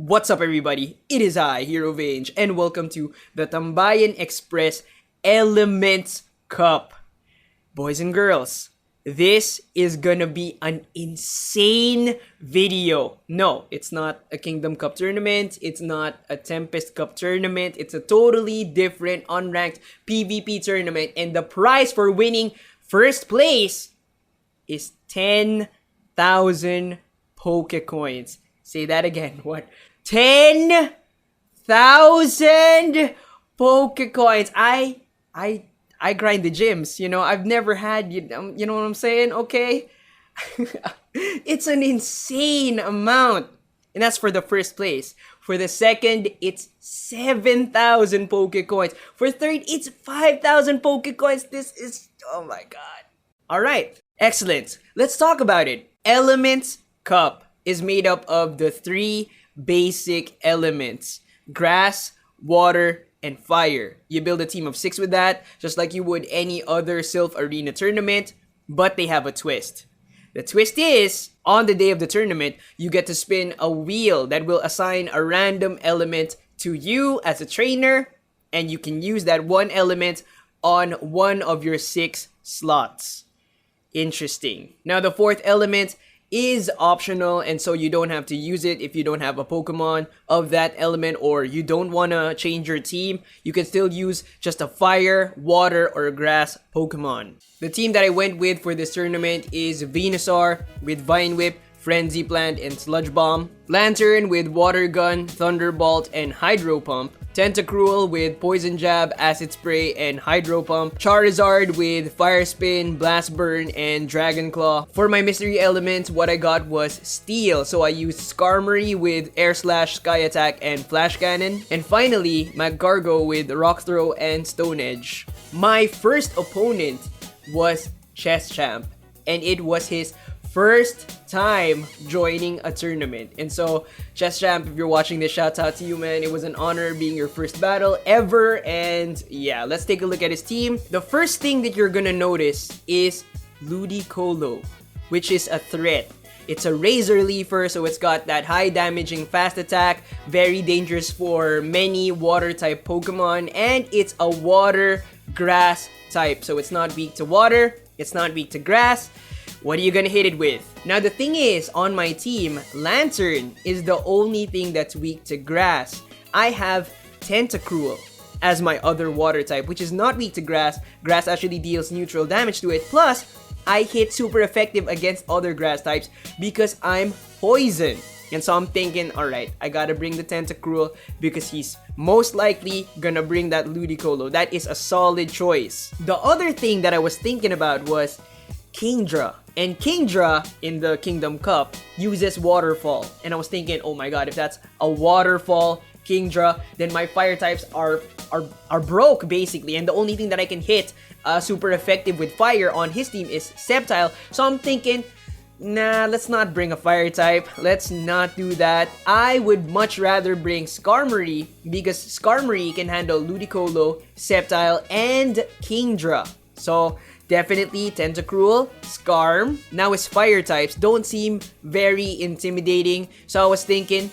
What's up, everybody? It is I, Hero Vange, and welcome to the Tambayan Express Elements Cup. Boys and girls, this is gonna be an insane video. No, it's not a Kingdom Cup tournament. It's not a Tempest Cup tournament. It's a totally different unranked PvP tournament, and the prize for winning first place is 10,000 Pokecoins. Say that again. What? 10,000 Pokecoins. I grind the gyms. I've never had. You know what I'm saying? Okay. It's an insane amount, and that's for the first place. For the second, it's 7,000 Pokecoins. For third, it's 5,000 Pokecoins. This is, oh my god. All right, excellent. Let's talk about it. Elements Cup is made up of the three basic elements: grass, water, and fire. You build a team of 6 with that, just like you would any other Sylph Arena tournament, but they have a twist. The twist is, on the day of the tournament, you get to spin a wheel that will assign a random element to you as a trainer, and you can use that one element on one of your 6 slots. Interesting. Now, the fourth element is optional, and so you don't have to use it if you don't have a Pokemon of that element or you don't want to change your team. You can still use just a fire, water, or grass Pokemon. The team that I went with for this tournament is Venusaur with Vine Whip, Frenzy Plant, and Sludge Bomb, Lantern with Water Gun, Thunderbolt, and Hydro Pump, Tentacruel with Poison Jab, Acid Spray, and Hydro Pump, Charizard with Fire Spin, Blast Burn, and Dragon Claw. For my mystery elements, what I got was Steel, so I used Skarmory with Air Slash, Sky Attack, and Flash Cannon. And finally, Magcargo with Rock Throw and Stone Edge. My first opponent was Chess Champ, and it was his first time joining a tournament. And so, Chess Champ, if you're watching this, shout out to you, man. It was an honor being your first battle ever. And yeah, let's take a look at his team. The first thing that you're gonna notice is Ludicolo, which is a threat. It's a Razor Leafer, so it's got that high damaging fast attack, very dangerous for many water type Pokemon, and it's a water grass type. So it's not weak to water, it's not weak to grass. What are you gonna hit it with? Now, the thing is, on my team, Lantern is the only thing that's weak to grass. I have Tentacruel as my other water type, which is not weak to grass. Grass actually deals neutral damage to it. Plus, I hit super effective against other grass types because I'm poison. And so I'm thinking, alright, I gotta bring the Tentacruel because he's most likely gonna bring that Ludicolo. That is a solid choice. The other thing that I was thinking about was Kingdra. And Kingdra in the Kingdom Cup uses Waterfall. And I was thinking, oh my god, if that's a Waterfall Kingdra, then my fire types are broke basically. And the only thing that I can hit super effective with fire on his team is Sceptile. So I'm thinking, nah, let's not bring a fire type. Let's not do that. I would much rather bring Skarmory because Skarmory can handle Ludicolo, Sceptile, and Kingdra. So definitely Tentacruel, Skarm. Now his fire types don't seem very intimidating. So I was thinking,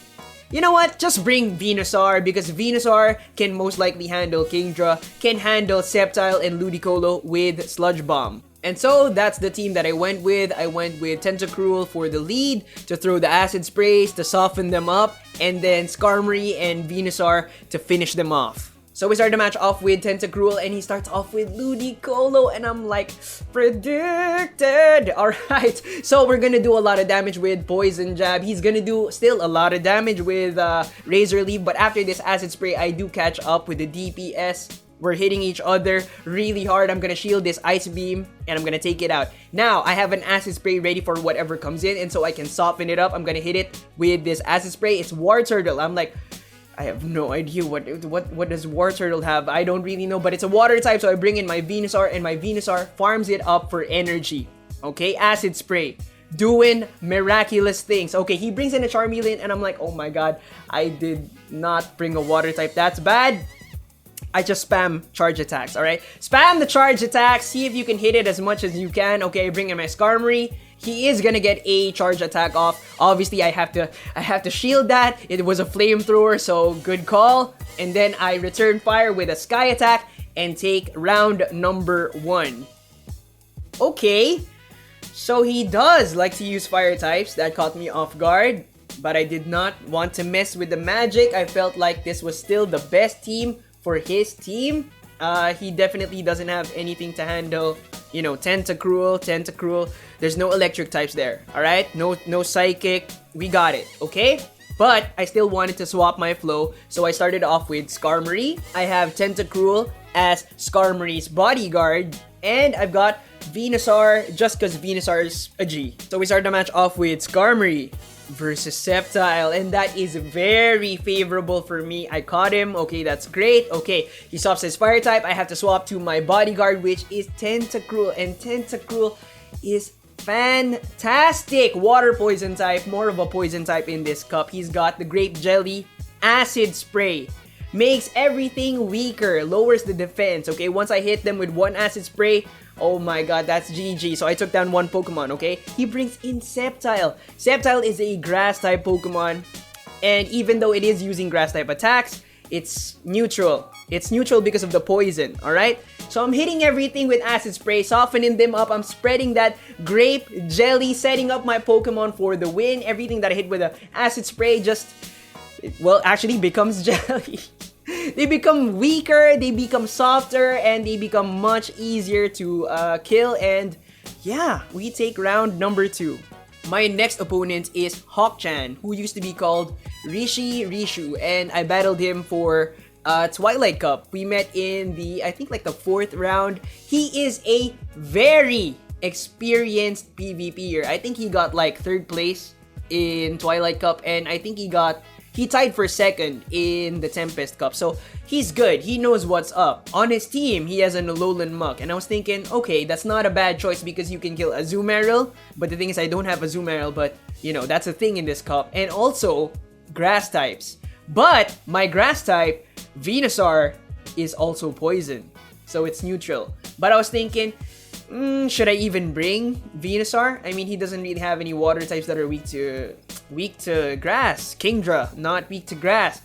you know what? Just bring Venusaur because Venusaur can most likely handle Kingdra, can handle Sceptile and Ludicolo with Sludge Bomb. And so that's the team that I went with. I went with Tentacruel for the lead, to throw the acid sprays, to soften them up, and then Skarmory and Venusaur to finish them off. So we start the match off with Tentacruel, and he starts off with Ludicolo, and I'm like, predicted! Alright, so we're gonna do a lot of damage with Poison Jab. He's gonna do still a lot of damage with Razor Leaf, but after this Acid Spray, I do catch up with the DPS. We're hitting each other really hard. I'm gonna shield this Ice Beam, and I'm gonna take it out. Now, I have an Acid Spray ready for whatever comes in, and so I can soften it up. I'm gonna hit it with this Acid Spray. It's War Turtle. I'm like, I have no idea what does War Turtle have. I don't really know, but it's a water type, so I bring in my Venusaur, and my Venusaur farms it up for energy. Okay, Acid Spray. Doing miraculous things. Okay, he brings in a Charmeleon, and I'm like, oh my god, I did not bring a water type. That's bad. I just spam charge attacks, alright? Spam the charge attacks, see if you can hit it as much as you can. Okay, I bring in my Skarmory, he is gonna get a charge attack off. Obviously, I have to shield that. It was a flamethrower, so good call. And then I return fire with a sky attack and take round number 1. Okay, so he does like to use fire types. That caught me off guard, but I did not want to mess with the magic. I felt like this was still the best team for his team. He definitely doesn't have anything to handle, you know, Tentacruel. There's no electric types there, alright? No psychic. We got it, okay? But I still wanted to swap my flow, so I started off with Skarmory. I have Tentacruel as Skarmory's bodyguard, and I've got Venusaur just because Venusaur is a G. So we start the match off with Skarmory versus Sceptile, and that is very favorable for me. I caught him. Okay, that's great. Okay, he swaps his fire type. I have to swap to my bodyguard, which is Tentacruel, and Tentacruel is fantastic. Water poison type, more of a poison type in this cup. He's got the grape jelly, acid spray, makes everything weaker, lowers the defense. Okay, once I hit them with one acid spray, oh my god, that's GG. So I took down one Pokemon, okay? He brings in Sceptile. Sceptile is a grass type Pokemon, and even though it is using grass type attacks, it's neutral. It's neutral because of the poison, alright? So I'm hitting everything with acid spray, softening them up. I'm spreading that grape jelly, setting up my Pokemon for the win. Everything that I hit with the acid spray just, well, actually becomes jelly. They become weaker, they become softer, and they become much easier to kill. And yeah, we take round number 2. My next opponent is Haw Chan, who used to be called Rishu, and I battled him for Twilight Cup. We met in the, I think like the 4th round. He is a very experienced PvPer. I think he got like 3rd place in Twilight Cup, and I think he tied for 2nd in the Tempest Cup. So he's good. He knows what's up. On his team, he has an Alolan Muk. And I was thinking, okay, that's not a bad choice because you can kill a Azumarill. But the thing is, I don't have a Azumarill. But, you know, that's a thing in this cup. And also, grass types. But my grass type, Venusaur, is also poison. So it's neutral. But I was thinking, should I even bring Venusaur? I mean, he doesn't really have any water types that are weak to grass. Kingdra, not weak to grass.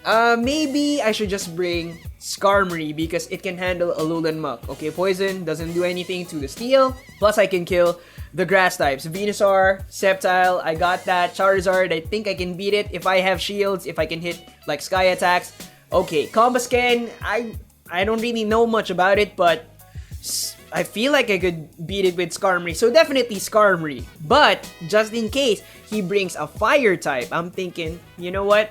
Maybe I should just bring Skarmory because it can handle Alolan Muk. Okay, poison doesn't do anything to the steel. Plus, I can kill the grass types. Venusaur, Sceptile, I got that. Charizard, I think I can beat it if I have shields, if I can hit like sky attacks. Okay, Combusken, I don't really know much about it, but I feel like I could beat it with Skarmory, so definitely Skarmory. But, just in case he brings a fire type, I'm thinking, you know what?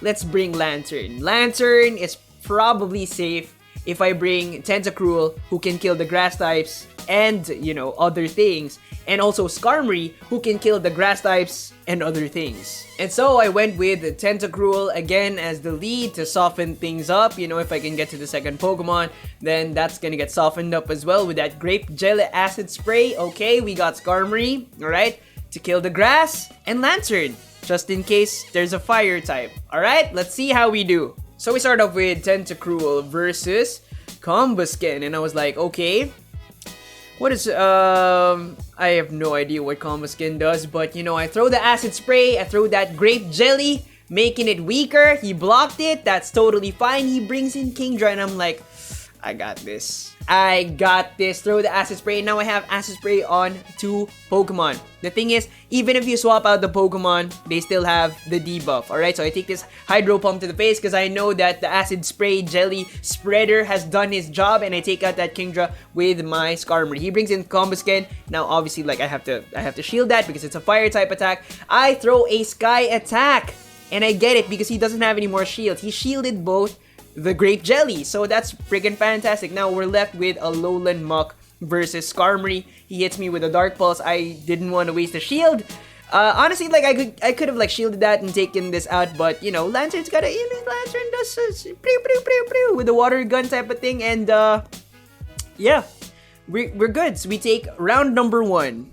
Let's bring Lantern. Lantern is probably safe if I bring Tentacruel, who can kill the grass types and, you know, other things. And also Skarmory, who can kill the grass types and other things. And so I went with Tentacruel again as the lead to soften things up. You know, if I can get to the 2nd Pokemon, then that's gonna get softened up as well with that grape jelly acid spray. Okay, we got Skarmory, alright, to kill the grass, and Lantern, just in case there's a fire type. Alright, let's see how we do. So we start off with Tentacruel versus Combusken, and I was like, okay, what is, I have no idea what Combusken does, but you know, I throw the acid spray, I throw that grape jelly, making it weaker. He blocked it, that's totally fine. He brings in Kingdra, and I'm like, I got this. Throw the acid spray, and now I have acid spray on 2 Pokemon. The thing is, even if you swap out the Pokemon, they still have the debuff, alright? So I take this Hydro Pump to the face because I know that the acid spray jelly spreader has done his job, and I take out that Kingdra with my Skarmory. He brings in Combusken. Now obviously, like, I have to shield that because it's a fire type attack. I throw a sky attack, and I get it because he doesn't have any more shields. He shielded both the grape jelly, so that's freaking fantastic. Now we're left with Alolan Muk versus Skarmory. He hits me with a Dark Pulse. I didn't want to waste a shield. Honestly, like, I could have like shielded that and taken this out, but you know, Lantern's got Lantern does with the water gun type of thing, and yeah, we're good. So we take round number 1.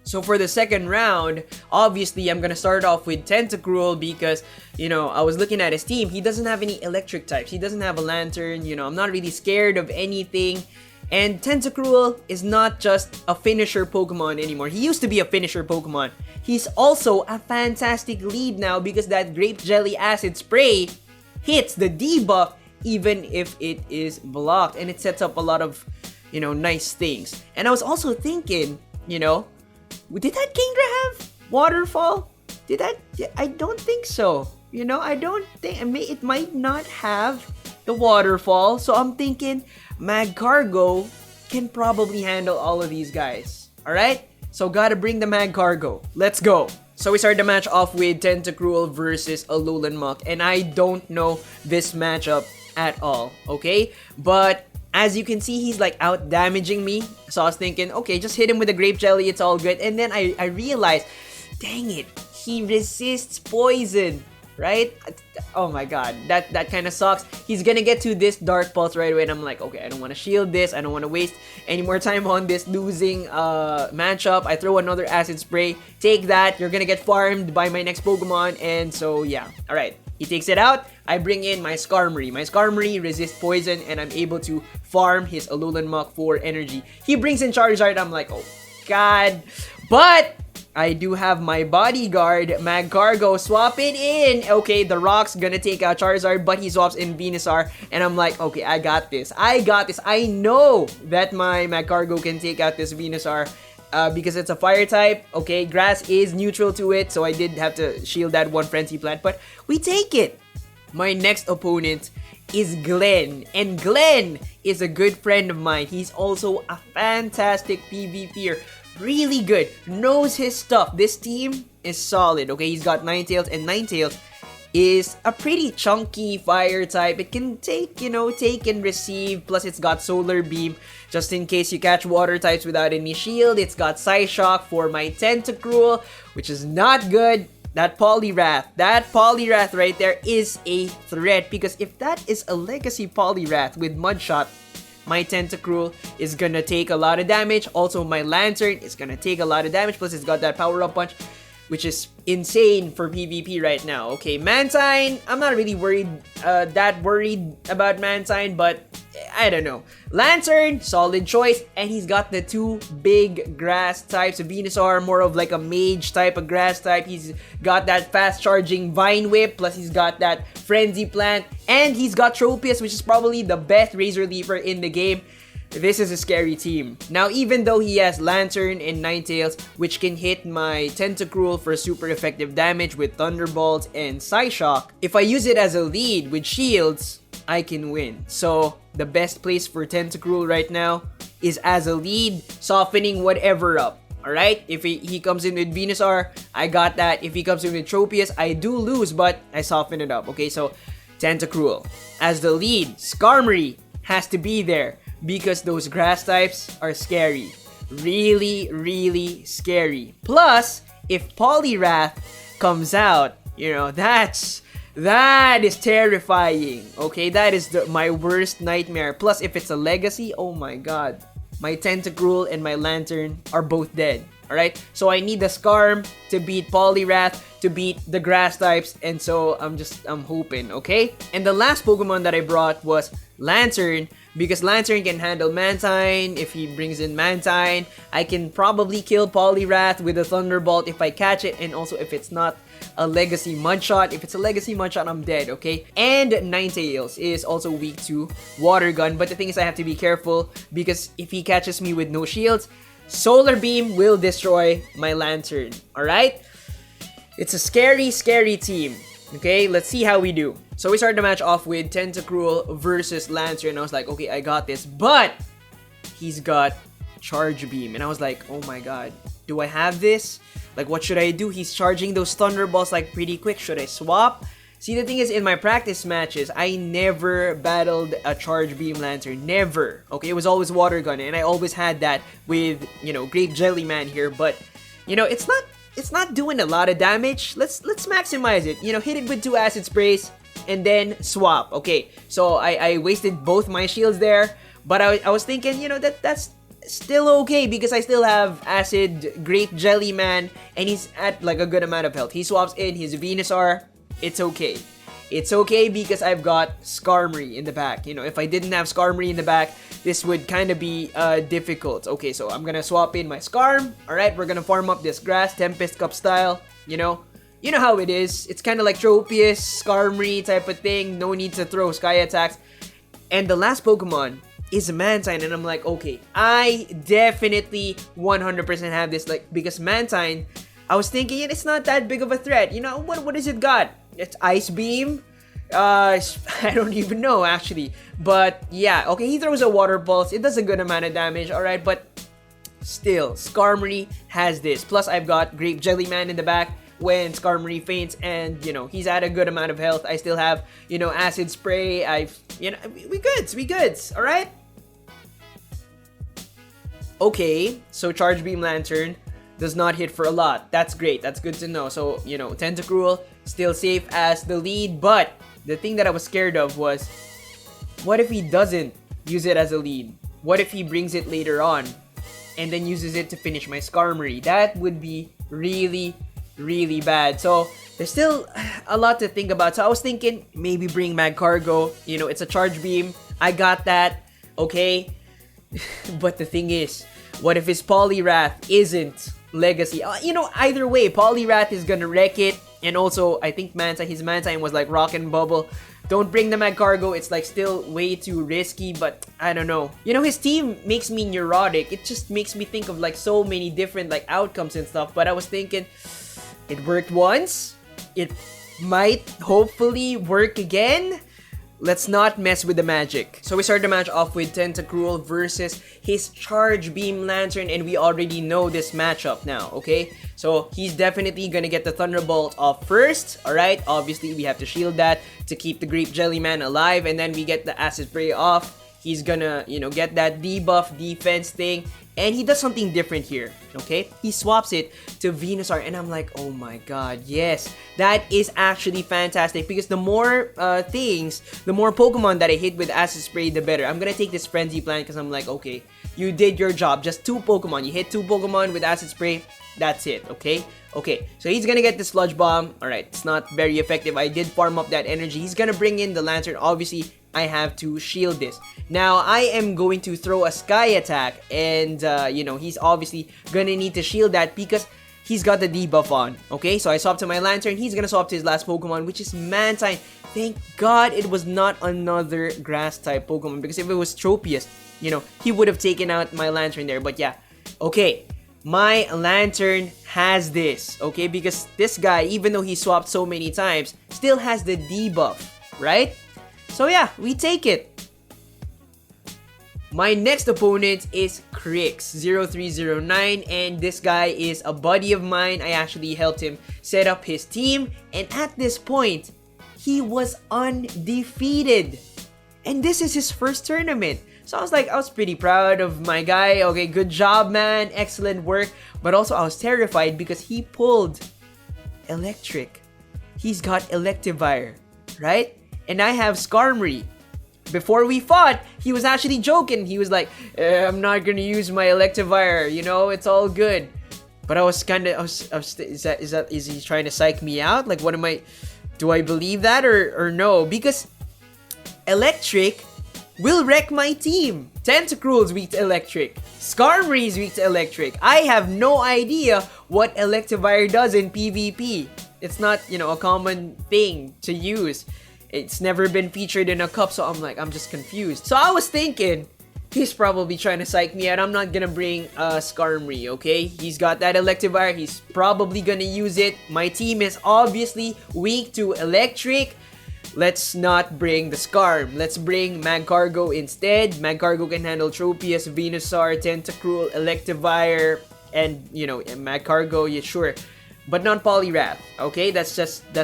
So for the 2nd round, obviously I'm gonna start off with Tentacruel because, you know, I was looking at his team. He doesn't have any electric types. He doesn't have a Lantern. You know, I'm not really scared of anything. And Tentacruel is not just a finisher Pokemon anymore. He used to be a finisher Pokemon. He's also a fantastic lead now because that Grape Jelly Acid Spray hits the debuff even if it is blocked. And it sets up a lot of, nice things. And I was also thinking, did that Kingdra have Waterfall? I don't think so. I don't think, it might not have the Waterfall. So I'm thinking Magcargo can probably handle all of these guys. Alright? So gotta bring the Magcargo. Let's go. So we start the match off with Tentacruel versus Alolan Muk. And I don't know this matchup at all. Okay? But as you can see, he's like out damaging me. So I was thinking, okay, just hit him with a Grape Jelly. It's all good. And then I realized, dang it, he resists poison. Right? Oh my god, that kind of sucks. He's gonna get to this Dark Pulse right away, and I'm like, okay, I don't want to shield this. I don't want to waste any more time on this losing matchup. I throw another Acid Spray. Take that. You're gonna get farmed by my next Pokemon, and so yeah. All right, he takes it out. I bring in my Skarmory. My Skarmory resists poison, and I'm able to farm his Alolan Muk for energy. He brings in Charizard. I'm like, oh god, but I do have my bodyguard, Magcargo. Swap it in. Okay, the Rock's gonna take out Charizard, but he swaps in Venusaur. And I'm like, okay, I got this. I know that my Magcargo can take out this Venusaur because it's a fire type. Okay, grass is neutral to it, so I did have to shield that one Frenzy Plant, but we take it. My next opponent is Glenn, and Glenn is a good friend of mine. He's also a fantastic PvPer. Really good, knows his stuff. This team is solid. Okay, he's got Ninetales, and Ninetales is a pretty chunky fire type. It can take, take and receive. Plus, it's got Solar Beam just in case you catch water types without any shield. It's got Psyshock for my Tentacruel, which is not good. That Poliwrath right there is a threat because if that is a Legacy Poliwrath with Mudshot, my Tentacruel is gonna take a lot of damage. Also, my Lantern is gonna take a lot of damage. Plus, it's got that Power Up Punch, which is insane for PvP right now. Okay, Mantine, I'm not really that worried about Mantine, but I don't know. Lantern, solid choice, and he's got the two big grass types. Venusaur, more of like a mage type of grass type. He's got that fast charging Vine Whip, plus he's got that Frenzy Plant, and he's got Tropius, which is probably the best Razor Leaper in the game. This is a scary team. Now, even though he has Lantern and Ninetales, which can hit my Tentacruel for super effective damage with Thunderbolt and Psyshock, if I use it as a lead with shields, I can win. So, the best place for Tentacruel right now is as a lead, softening whatever up. Alright? If he comes in with Venusaur, I got that. If he comes in with Tropius, I do lose, but I soften it up. Okay, so Tentacruel. As the lead, Skarmory has to be there because those grass types are scary. Really, really scary. Plus, if Poliwrath comes out, that is terrifying. Okay, that is my worst nightmare. Plus, if it's a Legacy, oh my god. My Tentacruel and my Lantern are both dead. Alright, so I need the Skarm to beat Poliwrath, to beat the grass types, and so I'm hoping, okay? And the last Pokemon that I brought was Lantern, because Lantern can handle Mantine. If he brings in Mantine, I can probably kill Poliwrath with a Thunderbolt if I catch it, and also if it's not a Legacy Mudshot. If it's a Legacy Mudshot, I'm dead, okay? And Ninetales is also weak to Water Gun, but the thing is I have to be careful because if he catches me with no shields, Solar Beam will destroy my Lantern, alright? It's a scary, scary team. Okay, let's see how we do. So we start the match off with Tentacruel versus Lantern. I was like, okay, I got this. But he's got Charge Beam. And I was like, oh my god, do I have this? Like, what should I do? He's charging those Thunderbolts like pretty quick. Should I swap? See, the thing is, in my practice matches, I never battled a Charge Beam Lantern. Never. Okay, it was always Water Gun. And I always had that with, Grape Jelly Man here. But, it's not doing a lot of damage. Let's maximize it. Hit it with 2 Acid Sprays and then swap. Okay, so I wasted both my shields there. But I was thinking, that's still okay because I still have Acid Grape Jelly Man and he's at like a good amount of health. He swaps in his Venusaur. It's okay. It's okay because I've got Skarmory in the back. You know, if I didn't have Skarmory in the back, this would kind of be difficult. Okay, so I'm gonna swap in my Skarm. Alright, we're gonna farm up this grass, Tempest Cup style. You know how it is. It's kind of like Tropius, Skarmory type of thing. No need to throw Sky Attacks. And the last Pokemon is a Mantine, and I'm like, okay, I definitely 100% have this, like, because Mantine, I was thinking it's not that big of a threat. You know, what has it got? It's Ice Beam. I don't even know actually, but yeah, okay, he throws a Water Pulse. It does a good amount of damage, all right, but still, Skarmory has this. Plus, I've got Grape Jelly Man in the back when Skarmory faints, and you know he's at a good amount of health. I still have Acid Spray. We goods, all right. Okay, so Charge Beam Lantern does not hit for a lot. That's great. That's good to know. So Tentacruel still safe as the lead, but the thing that I was scared of was, what if he doesn't use it as a lead? What if he brings it later on and then uses it to finish my Skarmory? That would be really, really bad. So there's still a lot to think about. So I was thinking maybe bring Magcargo. It's a Charge Beam. I got that. Okay. But the thing is, what if his Poliwrath isn't Legacy? Either way, Poliwrath is gonna wreck it. And also, I think his Mantine was like Rock and Bubble. Don't bring the Magcargo. It's like still way too risky, but I don't know. His team makes me neurotic. It just makes me think of like so many different like outcomes and stuff. But I was thinking, it worked once. It might hopefully work again. Let's not mess with the magic. So we start the match off with Tentacruel versus his Charge Beam Lantern, and we already know this matchup now, okay? So he's definitely gonna get the Thunderbolt off first, alright? Obviously, we have to shield that to keep the Grape Jelly Man alive, and then we get the Acid Spray off. He's gonna, get that debuff defense thing, and he does something different here, okay? He swaps it to Venusaur, and I'm like, oh my god, yes. That is actually fantastic, because the more the more Pokemon that I hit with Acid Spray, the better. I'm gonna take this Frenzy Plant, because I'm like, okay, you did your job. Just 2 Pokemon. You hit 2 Pokemon with Acid Spray, that's it, okay? Okay, so he's gonna get the Sludge Bomb. Alright, it's not very effective. I did farm up that energy. He's gonna bring in the Lantern. Obviously, I have to shield this. Now, I am going to throw a Sky Attack, and, he's obviously gonna need to shield that because he's got the debuff on. Okay, so I swap to my Lantern. He's gonna swap to his last Pokemon, which is Mantine. Thank God it was not another Grass-type Pokemon, because if it was Tropius, he would have taken out my Lantern there. But yeah, okay. My Lantern has this, okay? Because this guy, even though he swapped so many times, still has the debuff, right? So yeah, we take it. My next opponent is Krix0309, and this guy is a buddy of mine. I actually helped him set up his team, and at this point, he was undefeated. And this is his first tournament. So I was pretty proud of my guy. Okay, good job, man. Excellent work. But also, I was terrified because he pulled Electric. He's got Electivire, right? And I have Skarmory. Before we fought, he was actually joking. He was like, I'm not gonna use my Electivire. It's all good. But I was kind of, is he trying to psych me out? Like, what am I? Do I believe that or no? Because Electric will wreck my team. Tentacruel's weak to Electric. Skarmory's weak to Electric. I have no idea what Electivire does in PvP. It's not, a common thing to use. It's never been featured in a cup, so I'm just confused. So I was thinking, he's probably trying to psych me out. I'm not gonna bring Skarmory, okay? He's got that Electivire. He's probably gonna use it. My team is obviously weak to Electric. Let's not bring the Skarm. Let's bring Magcargo instead. Magcargo can handle Tropius, Venusaur, Tentacruel, Electivire, and, Magcargo, yeah, sure. But not Poliwrath, okay? That's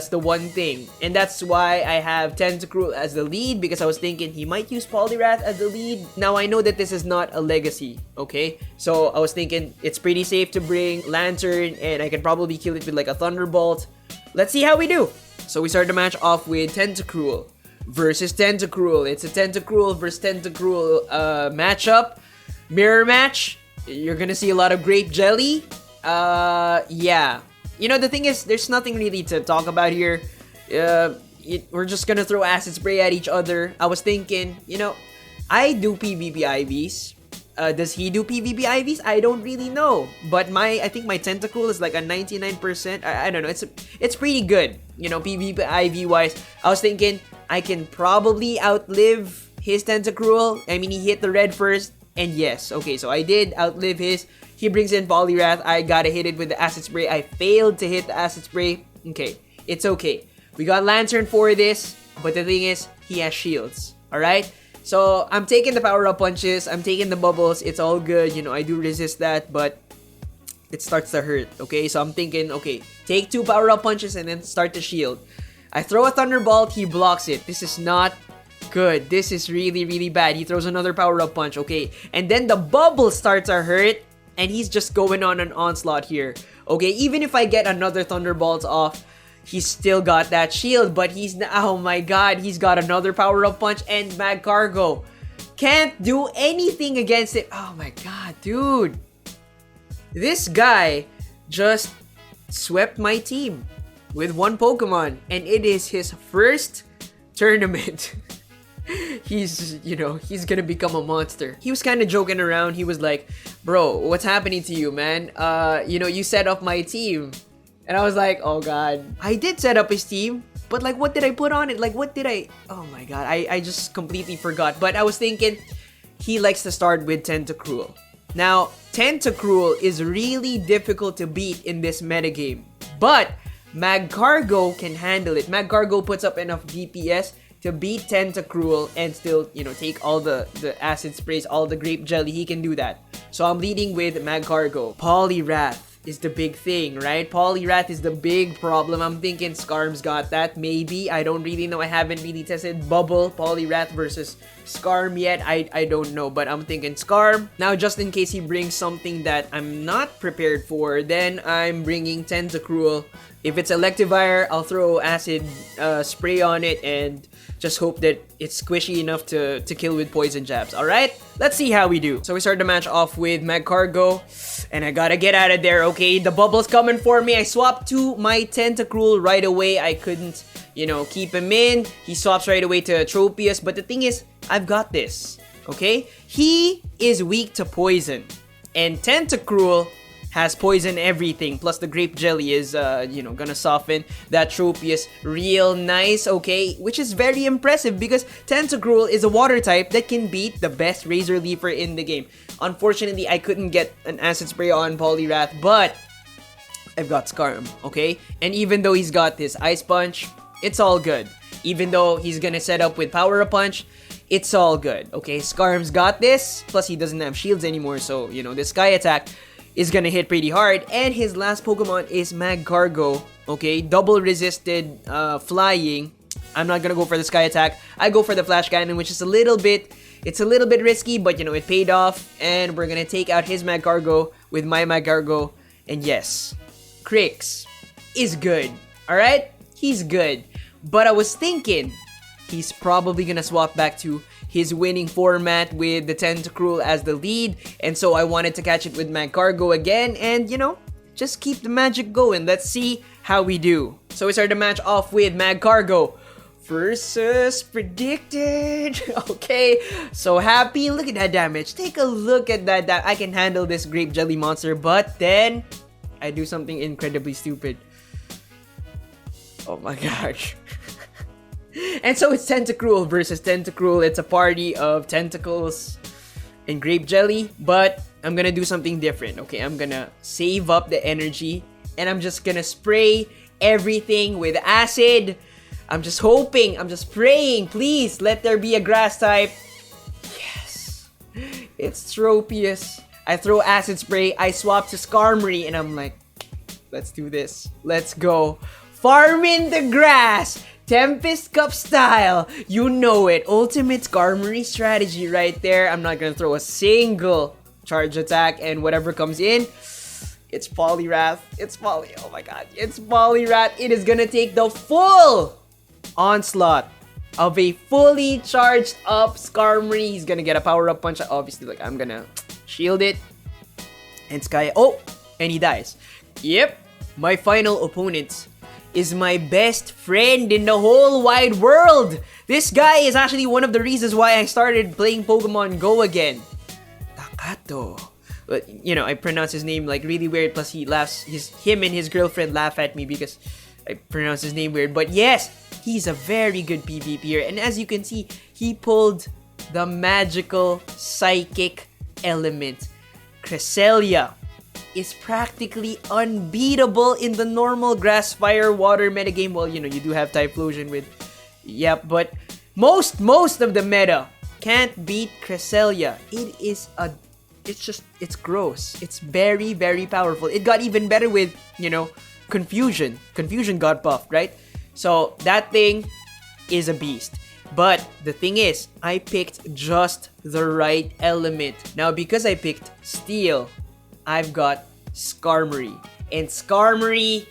the one thing. And that's why I have Tentacruel as the lead, because I was thinking he might use Poliwrath as the lead. Now, I know that this is not a legacy, okay? So, I was thinking it's pretty safe to bring Lantern, and I can probably kill it with like a Thunderbolt. Let's see how we do. So we start the match off with Tentacruel versus Tentacruel. It's a Tentacruel versus Tentacruel matchup. Mirror match. You're gonna see a lot of Grape Jelly. Yeah. The thing is, there's nothing really to talk about here. we're just gonna throw acid spray at each other. I was thinking, I do PvP IVs. Does he do PvP IVs? I don't really know. But I think my Tentacruel is like a 99%. I don't know. It's pretty good. PvP IV wise. I was thinking I can probably outlive his Tentacruel. I mean, he hit the red first. And yes, okay, so I did outlive his. He brings in Poliwrath. I gotta hit it with the acid spray. I failed to hit the acid spray. Okay, it's okay. We got Lantern for this. But the thing is, he has shields. Alright? So, I'm taking the power-up punches. I'm taking the bubbles. It's all good. I do resist that. But it starts to hurt. Okay? So, I'm thinking, okay, take 2 power-up punches and then start to shield. I throw a Thunderbolt. He blocks it. This is not good. This is really, really bad. He throws another power-up punch. Okay? And then the bubble starts to hurt. And he's just going on an onslaught here. Okay? Even if I get another Thunderbolt off, he's still got that shield, but oh my god, he's got another power-up punch and Magcargo can't do anything against it. Oh my god, dude. This guy just swept my team with 1 Pokemon, and it is his first tournament. He's gonna become a monster. He was kind of joking around. He was like, bro, what's happening to you, man? You set up my team. And I was like, oh god. I did set up his team, but like, what did I put on it? Like, what did I... Oh my god, I just completely forgot. But I was thinking, he likes to start with Tentacruel. Now, Tentacruel is really difficult to beat in this metagame. But Magcargo can handle it. Magcargo puts up enough DPS to beat Tentacruel and still, take all the acid sprays, all the grape jelly. He can do that. So I'm leading with Magcargo. Poliwrath is the big thing, right? Poliwrath is the big problem. I'm thinking Skarm's got that. Maybe. I don't really know. I haven't really tested Bubble, Poliwrath versus Skarm yet. I don't know. But I'm thinking Skarm. Now, just in case he brings something that I'm not prepared for, then I'm bringing Tentacruel. If it's Electivire, I'll throw acid spray on it and just hope that it's squishy enough to kill with poison jabs. Alright? Let's see how we do. So we start the match off with Magcargo. And I gotta get out of there, okay? The bubble's coming for me. I swapped to my Tentacruel right away. I couldn't, keep him in. He swaps right away to Tropius. But the thing is, I've got this, okay? He is weak to poison. And Tentacruel has poison everything. Plus the grape jelly is, gonna soften that Tropius real nice, okay? Which is very impressive because Tentacruel is a water type that can beat the best Razor Leafer in the game. Unfortunately, I couldn't get an acid spray on Poliwrath, but I've got Skarm, okay? And even though he's got this Ice Punch, it's all good. Even though he's gonna set up with Power-Up Punch, it's all good, okay? Skarm's got this, plus he doesn't have shields anymore, so, the Sky Attack is gonna hit pretty hard. And his last Pokemon is Magcargo, okay? Double resisted flying. I'm not gonna go for the Sky Attack. I go for the Flash Cannon, which is a little bit risky, but it paid off. And we're gonna take out his Magcargo with my Magcargo. And yes, Krix is good, alright? He's good. But I was thinking, he's probably gonna swap back to his winning format with the Tentacruel as the lead. And so I wanted to catch it with Magcargo again and, just keep the magic going. Let's see how we do. So we start the match off with Magcargo versus predicted. Okay, so happy. Look at that damage. Take a look at that. I can handle this grape jelly monster, but then I do something incredibly stupid. Oh my gosh. And so it's Tentacruel versus Tentacruel. It's a party of tentacles and grape jelly, but I'm gonna do something different, okay? I'm gonna save up the energy and I'm just gonna spray everything with acid. I'm just hoping, I'm just praying, please let there be a grass type. Yes, it's Tropius. I throw acid spray, I swap to Skarmory, and I'm like, let's do this. Let's go. Farming the grass. Tempest Cup style. You know it. Ultimate Skarmory strategy right there. I'm not gonna throw a single charge attack, and whatever comes in, it's Poliwrath. Oh my god. It's Poliwrath. It is gonna take the full onslaught of a fully charged up Skarmory. He's gonna get a power-up punch. Obviously, like, I'm gonna shield it. And Sky... Oh! And he dies. Yep. My final opponent is my best friend in the whole wide world. This guy is actually one of the reasons why I started playing Pokemon Go again. Takato. But, I pronounce his name like really weird, plus he laughs, him and his girlfriend laugh at me because I pronounce his name weird. But yes, he's a very good PvPer, and as you can see, he pulled the magical psychic element. Cresselia is practically unbeatable in the normal grass, fire, water metagame. Well, you do have Typhlosion with... Yep, but most of the meta can't beat Cresselia. It's gross. It's very, very powerful. It got even better with, Confusion. Confusion got buffed, right? So, that thing is a beast. But, the thing is, I picked just the right element. Now, because I picked Steel, I've got Skarmory. And Skarmory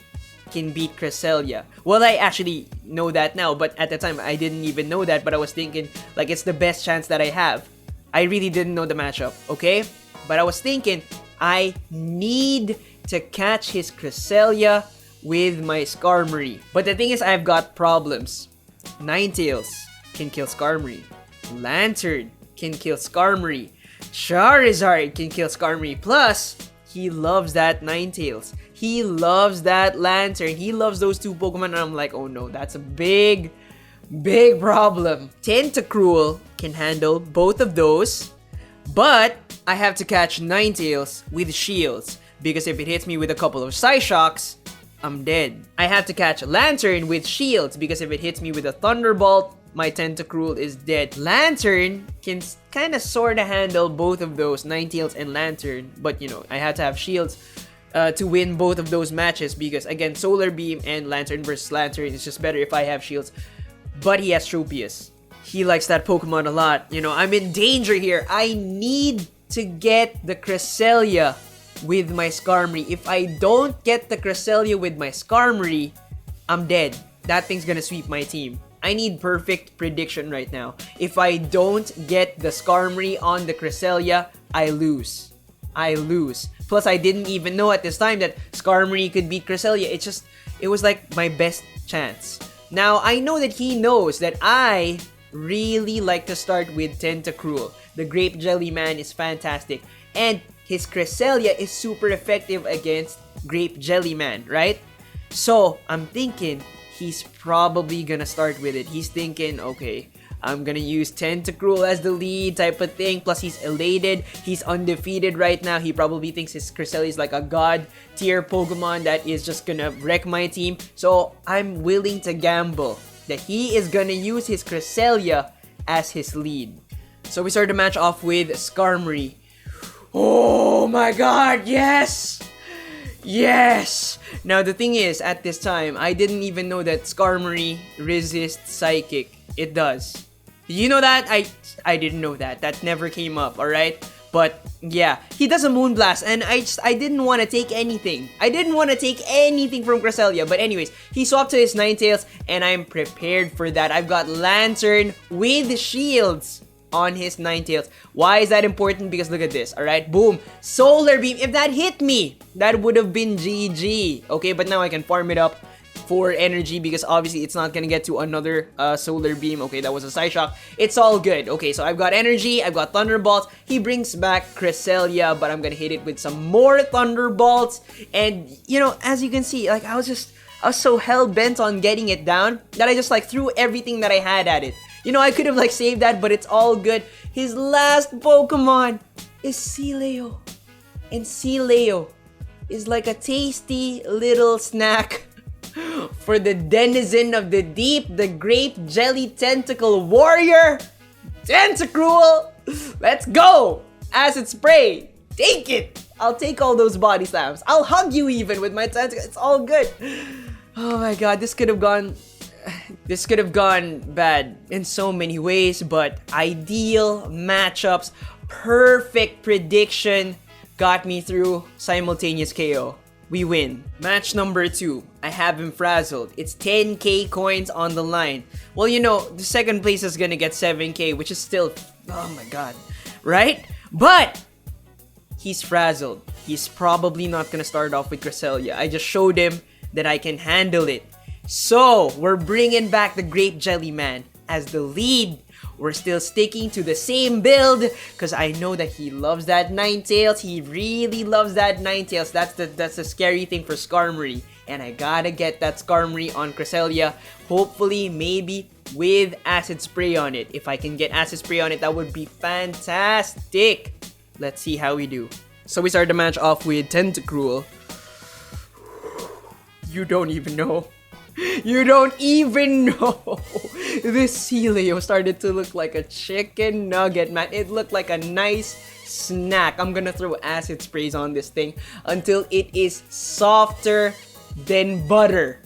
can beat Cresselia. Well, I actually know that now, but at the time, I didn't even know that. But I was thinking, like, it's the best chance that I have. I really didn't know the matchup, okay? But I was thinking, I need to catch his Cresselia with my Skarmory. But the thing is, I've got problems. Ninetales can kill Skarmory. Lantern can kill Skarmory. Charizard can kill Skarmory. Plus, he loves that Ninetales. He loves that Lantern. He loves those two Pokemon. And I'm like, oh no, that's a big problem. Tentacruel can handle both of those. But I have to catch Ninetales with shields, because if it hits me with a couple of Psyshocks, I'm dead. I have to catch Lantern with shields, because if it hits me with a Thunderbolt, my Tentacruel is dead. Lantern can kind of sort of handle both of those, Ninetales and Lantern, but I had to have shields to win both of those matches, because again, Solar Beam and Lantern versus Lantern is just better if I have shields. But he has Tropius. He likes that Pokemon a lot. I'm in danger here. I need to get the Cresselia with my Skarmory. If I don't get the Cresselia with my Skarmory, I'm dead. That thing's gonna sweep my team. I need perfect prediction right now. If I don't get the Skarmory on the Cresselia, I lose. Plus, I didn't even know at this time that Skarmory could beat Cresselia. It was like my best chance. Now, I know that he knows that I really like to start with Tentacruel. The Grape Jelly Man is fantastic. And his Cresselia is super effective against Grape Jelly Man, right? So, I'm thinking he's probably gonna start with it. He's thinking, okay, I'm gonna use Tentacruel as the lead type of thing. Plus, he's elated. He's undefeated right now. He probably thinks his Cresselia is like a god tier Pokemon that is just gonna wreck my team. So, I'm willing to gamble that he is gonna use his Cresselia as his lead. So, we start the match off with Skarmory. Oh my god, yes! Yes! Now, the thing is, at this time, I didn't even know that Skarmory resists Psychic. It does. Did you know that? I didn't know that. That never came up, alright? But, yeah. He does a Moonblast, and I didn't want to take anything. I didn't want to take anything from Cresselia. But anyways, he swapped to his Ninetales, and I'm prepared for that. I've got Lantern with shields on his Ninetales. Why is that important? Because look at this, alright? Boom! Solar Beam! If that hit me, that would have been GG. Okay, but now I can farm it up for energy because obviously it's not gonna get to another Solar Beam. Okay, that was a Psyshock. It's all good. Okay, so I've got energy, I've got Thunderbolts. He brings back Cresselia, but I'm gonna hit it with some more Thunderbolts. And, as you can see, like, I was so hell-bent on getting it down that I just, like, threw everything that I had at it. I could have, like, saved that, but it's all good. His last Pokemon is Sealeo. And Sealeo is like a tasty little snack for the denizen of the deep, the Grape Jelly Tentacle Warrior. Tentacruel, let's go! Acid Spray, take it! I'll take all those body slams. I'll hug you even with my tentacle. It's all good. Oh my god, this could have gone bad in so many ways, but ideal matchups, perfect prediction got me through simultaneous KO. We win. Match number 2. I have him frazzled. It's 10k coins on the line. Well, the second place is gonna get 7k, which is still, oh my god, right? But he's frazzled. He's probably not gonna start off with Cresselia. I just showed him that I can handle it. So, we're bringing back the Grape Jelly Man as the lead. We're still sticking to the same build because I know that he loves that Ninetales. He really loves that Ninetales. That's the scary thing for Skarmory. And I gotta get that Skarmory on Cresselia. Hopefully, maybe with Acid Spray on it. If I can get Acid Spray on it, that would be fantastic. Let's see how we do. So we start the match off with Tentacruel. You don't even know. You don't even know. This Celio started to look like a chicken nugget, man. It looked like a nice snack. I'm gonna throw acid sprays on this thing until it is softer than butter.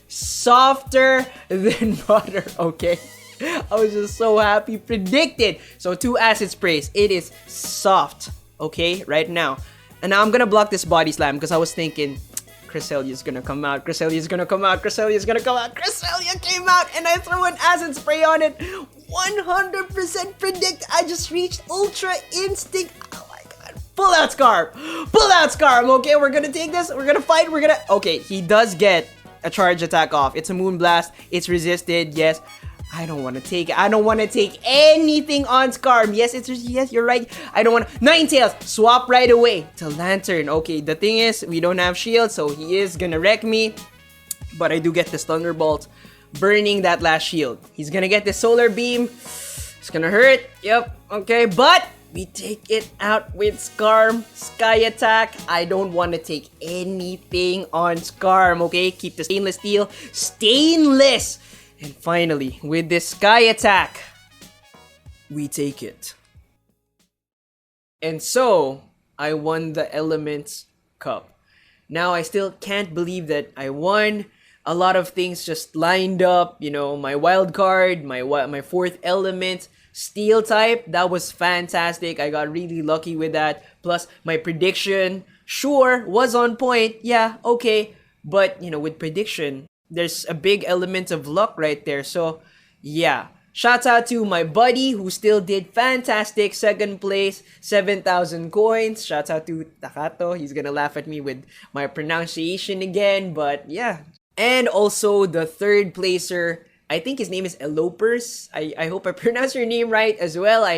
Softer than butter, okay? I was just so happy. Predicted. So 2 acid sprays. It is soft, okay, right now. And now I'm gonna block this body slam because I was thinking Cresselia's gonna come out. Cresselia's gonna come out. Cresselia's gonna come out. Cresselia came out and I threw an acid spray on it. 100% predict. I just reached Ultra Instinct. Oh my god. Pull out Scarf. Pull out Scarf. Okay, we're gonna take this. We're gonna fight. We're gonna... Okay, he does get a charge attack off. It's a Moonblast. It's resisted. Yes. I don't want to take it. I don't want to take anything on Scarf. Yes, yes, you're right. I don't want to. Ninetales, swap right away to Lantern. Okay, the thing is, we don't have shield, so he is gonna wreck me. But I do get this Thunderbolt, burning that last shield. He's gonna get the Solar Beam. It's gonna hurt. Yep. Okay, but we take it out with Skarm. Sky Attack. I don't want to take anything on Skarm. Okay, keep the Stainless Steel. Stainless. And finally, with this Sky Attack, we take it. And so, I won the Elements Cup. Now, I still can't believe that I won. A lot of things just lined up. You know, my wild card, my 4th element, Steel type. That was fantastic. I got really lucky with that. Plus, my prediction, sure, was on point. Yeah, okay. But, you know, with prediction, there's a big element of luck right there. So, yeah. Shouts out to my buddy who still did fantastic. 2nd place, 7,000 coins. Shouts out to Takato. He's gonna laugh at me with my pronunciation again. But, yeah. And also the 3rd placer. I think his name is Elopers. I hope I pronounced your name right as well.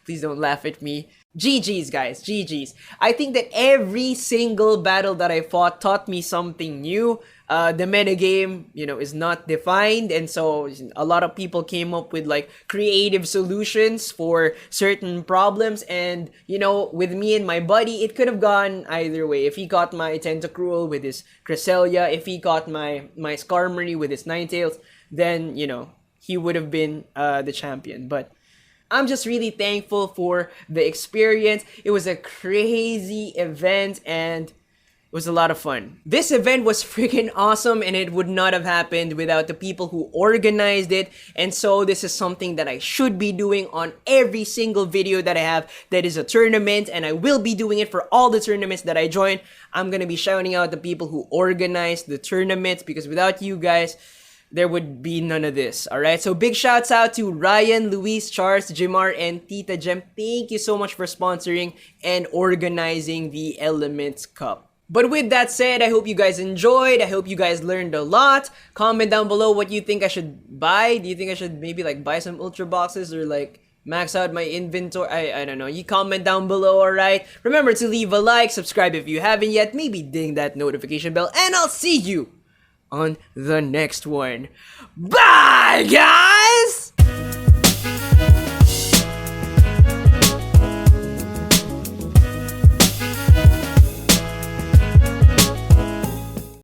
Please don't laugh at me. GG's, guys. GG's. I think that every single battle that I fought taught me something new. The metagame, you know, is not defined, and so a lot of people came up with like creative solutions for certain problems. And you know, with me and my buddy, it could have gone either way. If he got my Tentacruel with his Cresselia, if he got my Skarmory with his Ninetales, then you know he would have been the champion. But I'm just really thankful for the experience. It was a crazy event and it was a lot of fun. This event was freaking awesome and it would not have happened without the people who organized it. And so this is something that I should be doing on every single video that I have that is a tournament, and I will be doing it for all the tournaments that I join. I'm gonna be shouting out the people who organized the tournaments because without you guys, there would be none of this. Alright, so big shouts out to Ryan, Luis, Charles, Jimar, and Tita Gem. Thank you so much for sponsoring and organizing the Elements Cup. But with that said, I hope you guys enjoyed. I hope you guys learned a lot. Comment down below what you think I should buy. Do you think I should maybe like buy some Ultra Boxes or like max out my inventory? I don't know. You comment down below, alright? Remember to leave a like, subscribe if you haven't yet, maybe ding that notification bell, and I'll see you on the next one. Bye, guys!